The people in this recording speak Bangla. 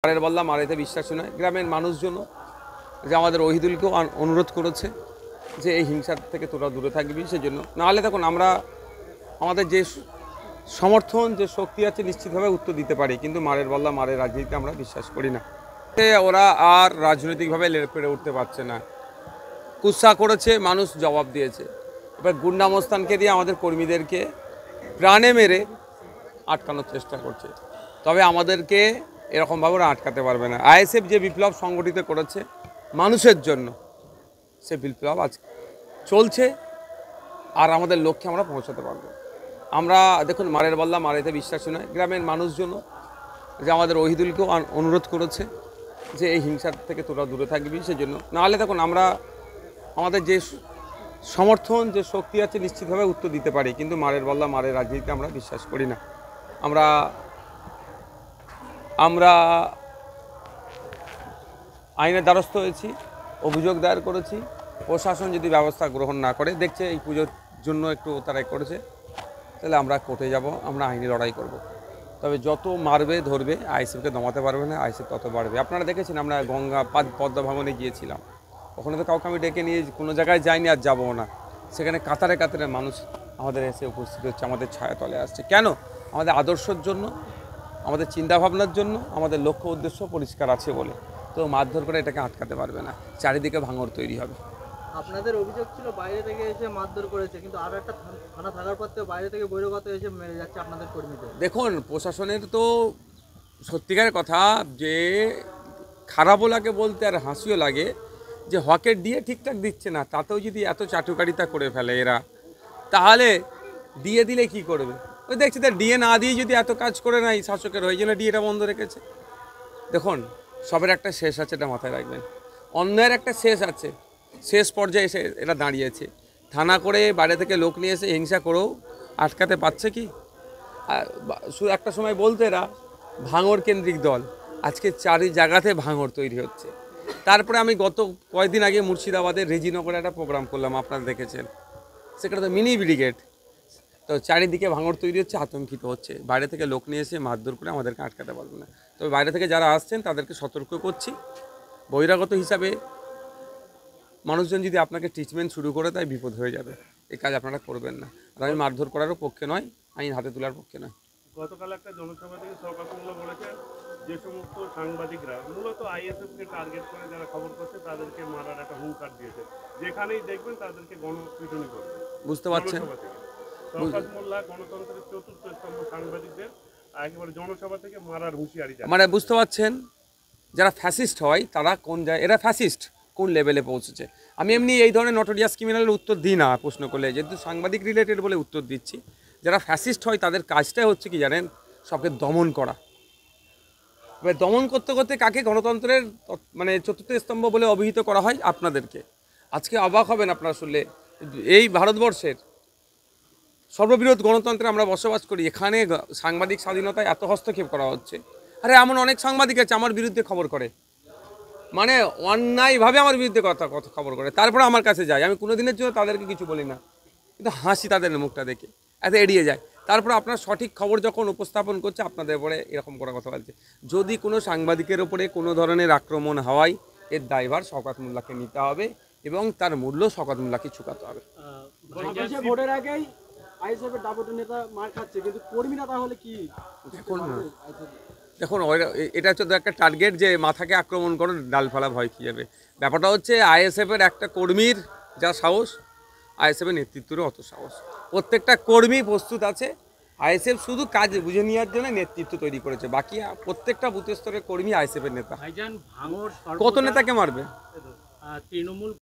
মারের বল্লা মারেতে বিশ্বাসী নয়। গ্রামের মানুষজন যে আমাদের ওহিদুলকেও অনুরোধ করেছে যে এই হিংসার থেকে তোরা দূরে থাকবি, সেজন্য নাহলে দেখুন আমরা আমাদের যে সমর্থন যে শক্তি আছে নিশ্চিতভাবে উত্তর দিতে পারি, কিন্তু মারের বল্লা মারের রাজনীতিতে আমরা বিশ্বাস করি না। ওরা আর রাজনৈতিকভাবে পেরে উঠতে পারছে না, কুৎসা করেছে, মানুষ জবাব দিয়েছে। এবার গুন্ডামস্তানকে দিয়ে আমাদের কর্মীদেরকে প্রাণে মেরে আটকানোর চেষ্টা করছে, তবে আমাদেরকে এরকমভাবে ওরা আটকাতে পারবে না। আইএসএফ যে বিপ্লব সংগঠিত করেছে মানুষের জন্য, সে বিপ্লব আজ চলছে আর আমাদের লক্ষ্যে আমরা পৌঁছাতে পারবো। আমরা দেখুন মারের বল্লা মারেতে বিশ্বাসী নয়। গ্রামের মানুষজন যে আমাদের ওহিদুলকেও অনুরোধ করেছে যে এই হিংসার থেকে তোরা দূরে থাকবি, সেজন্য নাহলে দেখুন আমরা আমাদের যে সমর্থন যে শক্তি আছে নিশ্চিতভাবে উত্তর দিতে পারি, কিন্তু মারের বল্লা মারের রাজনীতিতে আমরা বিশ্বাস করি না। আমরা আইনের দ্বারস্থ হয়েছি, অভিযোগ দায়ের করেছি। প্রশাসন যদি ব্যবস্থা গ্রহণ না করে, দেখছে এই পুজোর জন্য একটু তারা করেছে, তাহলে আমরা কোর্টে যাব, আমরা আইনি লড়াই করব। তবে যত মারবে ধরবে আইএসএফকে দমাতে পারবে না, আইএসএফ তত বাড়বে। আপনারা দেখেছেন আমরা গঙ্গা পদ্মা ভাঙনে গিয়েছিলাম, ওখানে তো কাউকে আমি ডেকে নিয়ে কোনো জায়গায় যাইনি, আর যাবো না। সেখানে কাতারে কাতারে মানুষ আমাদের এসে উপস্থিত হচ্ছে, আমাদের ছায়াতলে আসছে। কেন? আমাদের আদর্শের জন্য, আমাদের চিন্তাভাবনার জন্য, আমাদের লক্ষ্য উদ্দেশ্য পরিষ্কার আছে বলে। তো মারধর করে এটাকে আটকাতে পারবে না, চারিদিকে ভাঙর তৈরি হবে। আপনাদের অভিযোগ ছিল বাইরে থেকে এসে মারধর করেছে, কিন্তু আর একটা থানা থাকার পর বাইরে থেকে বহিরাগত এসে মেরে যাচ্ছে আপনাদের কর্মীদের। দেখুন প্রশাসনের তো সত্যিকারের কথা যে খারাপও লাগে বলতে আর হাসিও লাগে যে হকের দিয়ে ঠিকঠাক দিচ্ছে না, তাতেও যদি এত চাটুকারিতা করে ফেলে এরা, তাহলে দিয়ে দিলে কি করবে? ওই দেখছি তার ডিএ না দিয়ে যদি এত কাজ করে নাই শাসকের, ওই জন্য ডিএটা বন্ধ রেখেছে। দেখুন সবের একটা শেষ আছে, এটা মাথায় রাখবেন। অন্যায়ের একটা শেষ আছে, শেষ পর্যায়ে এসে এরা দাঁড়িয়েছে। থানা করে বাইরে থেকে লোক নিয়ে এসে হিংসা করেও আটকাতে পারছে কি? একটা সময় বলতো এরা ভাঙর কেন্দ্রিক দল, আজকে চারি জায়গাতে ভাঙর তৈরি হচ্ছে। তারপরে আমি গত কয়েকদিন আগে মুর্শিদাবাদের রেজিনগরে একটা প্রোগ্রাম করলাম, আপনারা দেখেছেন, সেখানে তো মিনি ব্রিগেড। তো চারিদিকে ভাঙর তৈরি হচ্ছে, আতঙ্কিত হচ্ছে। বাইরে থেকে লোক নিয়ে এসে মারধর করে আমাদেরকে আটকাতে পারবে না। তবে বাইরে থেকে যারা আসছেন তাদেরকে সতর্ক করছি, বহিরাগত হিসাবে মানুষজন যদি আপনাকে ট্রিটমেন্ট শুরু করে তাই বিপদ হয়ে যাবে। এই কাজ আপনারা করবেন না। আর আমি মারধর করারও পক্ষে নয়, আইন হাতে তোলার পক্ষে নয়। গতকাল একটা জনসভা থেকে সরকারমূল্য বলেছেন যে সমস্ত সাংবাদিকরা মূলত আইএসএফকে টার্গেট করে যারা খবর করছে তাদেরকে মারার একটা হুঙ্কার দিয়েছে, যেখানেই দেখবেন তাদেরকে গণপিটুনি করবে। বুঝতে পারছেন? সরকার মোল্লা গণতন্ত্রের চতুর্থ স্তম্ভ সাংবাদিকদের একেবারে জনসভা থেকে মারার হুঁশিয়ারি জানায়। মানে বুঝতে পারছেন, যারা ফ্যাসিস্ট হয় তারা কোন যায়, এরা ফ্যাসিস্ট কোন লেভেলে পৌঁছেছে। আমি এমনি এই ধরনের নটোরিয়াস ক্রিমিনালের উত্তর দিই না প্রশ্ন করলে, যেহেতু সাংবাদিক রিলেটেড বলে উত্তর দিচ্ছি। যারা ফ্যাসিস্ট হয় তাদের কাজটাই হচ্ছে কি জানেন, সবকে দমন করা। এবার দমন করতে করতে কাকে গণতন্ত্রের মানে চতুর্থ স্তম্ভ বলে অভিহিত করা হয় আপনাদেরকে। আজকে অবাক হবেন আপনারা শুনলে, এই ভারতবর্ষের সর্ববৃহৎ গণতন্ত্রে আমরা বসবাস করি, এখানে সাংবাদিক স্বাধীনতায় এত হস্তক্ষেপ করা হচ্ছে। আরে এমন অনেক সাংবাদিক আছে আমার বিরুদ্ধে খবর করে, মানে অন্যায়ভাবে আমার বিরুদ্ধে কথা খবর করে, তারপরে আমার কাছে যায়। আমি কোনো দিনের জন্য তাদেরকে কিছু বলি না, কিন্তু হাসি তাদের মুখটা দেখে, এত এড়িয়ে যায়। তারপর আপনার সঠিক খবর যখন উপস্থাপন করছে আপনাদের উপরে এরকম করে কথা বলছে। যদি কোনো সাংবাদিকের ওপরে কোনো ধরনের আক্রমণ হওয়ায় এর দায়ভার শওকত মোল্লাকে নিতে হবে এবং তার মূল্য শওকত মোল্লাকে চুকাতে হবে। ভোটের আগেই আইএসএফের দাপটের নেতা মার খাচ্ছে, কিন্তু কর্মীরা তাহলে কি দেখুন এটা হচ্ছে একটা টার্গেট যে মাথাকে আক্রমণ করে ডালফালা ভয় খেয়ে যাবে। ব্যাপারটা হচ্ছে আইএসএফের একটা কর্মীর যা সাহস, আইএসএফের নেতৃত্বেরও অত সাহস। প্রত্যেকটা কর্মী প্রস্তুত আছে। আইএসএফ শুধু কাজ বুঝে নেওয়ার জন্য নেতৃত্ব তৈরি করেছে, বাকি প্রত্যেকটা বুথ স্তরের কর্মী আইএসএফের নেতা। কত নেতাকে মারবে? তৃণমূল